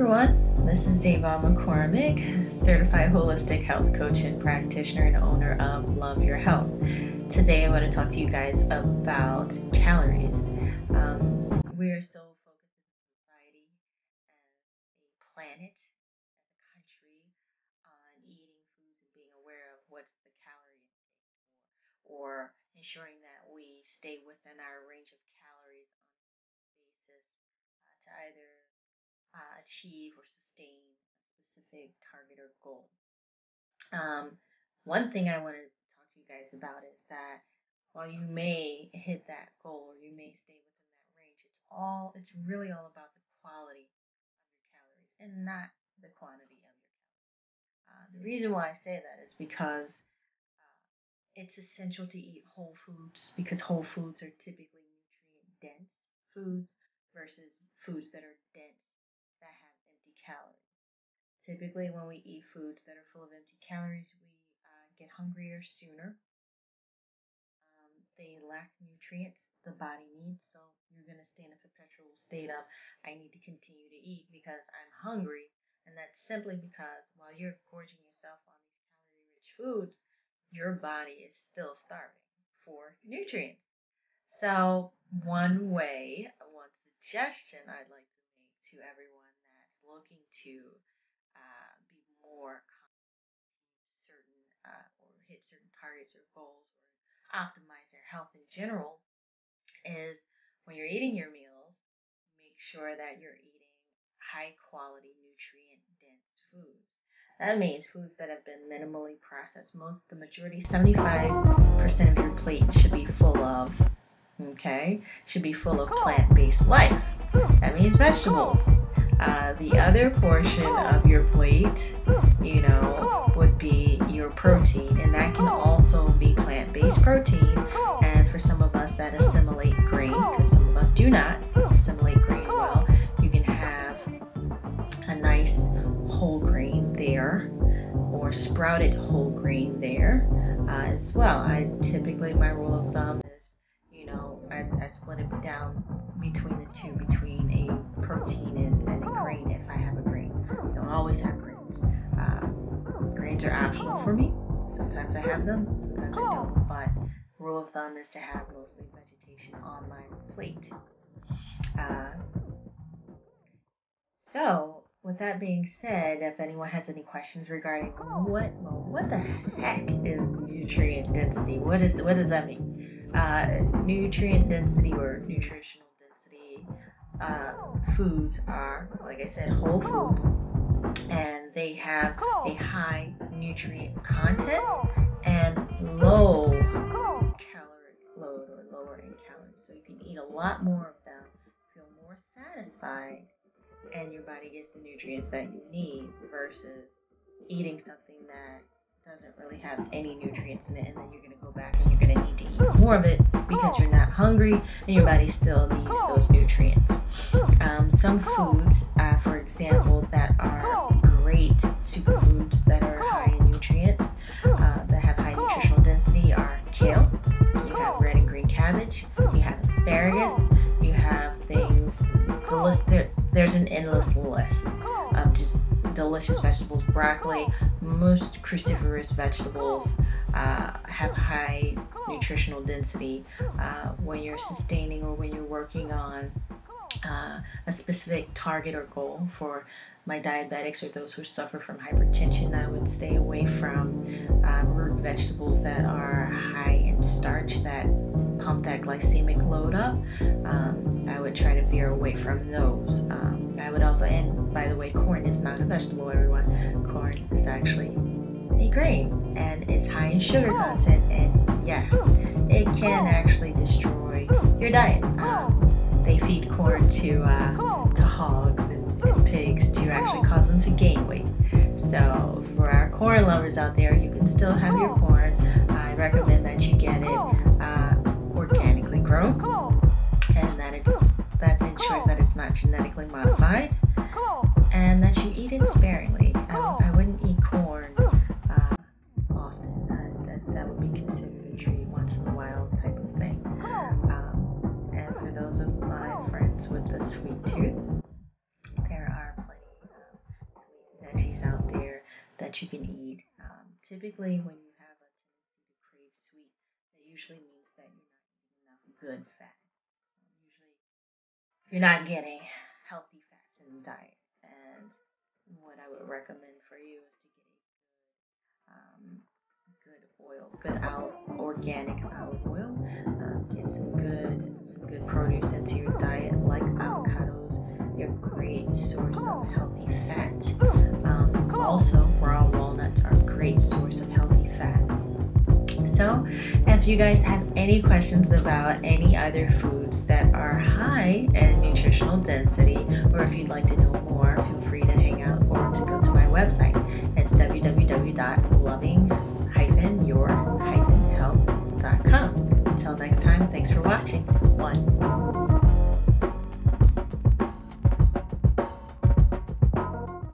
everyone, this is Davon McCormick, certified holistic health coach and practitioner and owner of Love Your Health. Today I want to talk to you guys about calories. We are so focused as a society, as a planet, as a country, on eating foods and being aware of what's the calorie intake or ensuring that we stay within our range of calories on a basis to either achieve or sustain a specific target or goal. Um, One thing I want to talk to you guys about is that while you may hit that goal or you may stay within that range, it's really all about the quality of your calories and not the quantity of your calories. The reason why I say that is because it's essential to eat whole foods because whole foods are typically nutrient dense foods versus foods that are dense that have empty calories. Typically, when we eat foods that are full of empty calories, we get hungrier sooner. They lack nutrients the body needs, so you're going to stay in a perpetual state of, I need to continue to eat because I'm hungry. And that's simply because while you're gorging yourself on these calorie rich foods, your body is still starving for nutrients. So, one suggestion I'd like to make to everyone that's looking to be more certain or hit certain targets or goals or optimize their health in general is when you're eating your meals, make sure that you're eating high quality, nutrient dense foods. That means foods that have been minimally processed. The majority, 75% of your plate should be full of, should be full of plant based life. That means vegetables. The other portion of your plate, would be your protein, and that can also be plant-based protein. And for some of us that assimilate grain, because some of us do not assimilate grain well, you can have a nice whole grain there, or sprouted whole grain there as well. My rule of thumb is, I split it down between the two, between a protein and a grain if I have a grain. I don't always have grains. Grains are optional for me. Sometimes I have them, sometimes I don't. But rule of thumb is to have mostly vegetation on my plate. Uh, with that being said, if anyone has any questions regarding what the heck is nutrient density? What does that mean? Nutrient density or nutritional density foods are, like I said, whole foods, and they have a high nutrient content and low calorie load or lower in calories. So you can eat a lot more of them, feel more satisfied, and your body gets the nutrients that you need versus eating something that doesn't really have any nutrients in it, and then you're going to go back and you're going to need to eat more of it because you're not hungry and your body still needs those nutrients. Some foods, for example, that are great superfoods that are high in nutrients, that have high nutritional density are kale, you have red and green cabbage, you have asparagus, you have things, there's an endless list of just delicious vegetables. Broccoli, most cruciferous vegetables have high nutritional density. When you're sustaining or when you're working on a specific target or goal, for my diabetics or those who suffer from hypertension, I would stay away from root vegetables that are high in starch that pump that glycemic load up. I would try to veer away from those. I would also, and by the way, corn is not a vegetable, everyone. Corn is actually a grain, and it's high in sugar content, and yes, it can actually destroy your diet. They feed corn to hogs and pigs to actually cause them to gain weight. So for our corn lovers out there, you can still have your corn. I recommend that you get it organically grown, and that ensures that it's not genetically modified, and that you eat it sparingly. I wouldn't eat corn often. That would be considered a treat once in a while type of thing. And for those of my friends with the sweet tooth, there are plenty of Typically, when you have a tendency to crave sweet, that usually means that you're not eating enough good fat. Usually, you're not getting healthy fats in the diet. And what I would recommend for you is to get um, good oil, good organic olive oil. Get some good produce into your diet, like avocados. They're a great source of healthy fat. Also, raw walnuts are a great source of healthy fat. So, if you guys have any questions about any other foods that are high in nutritional density, or if you'd like to know more, feel free to hang out or to go to my website. It's www.loving-your-health.com. Until next time, thanks for watching. 1.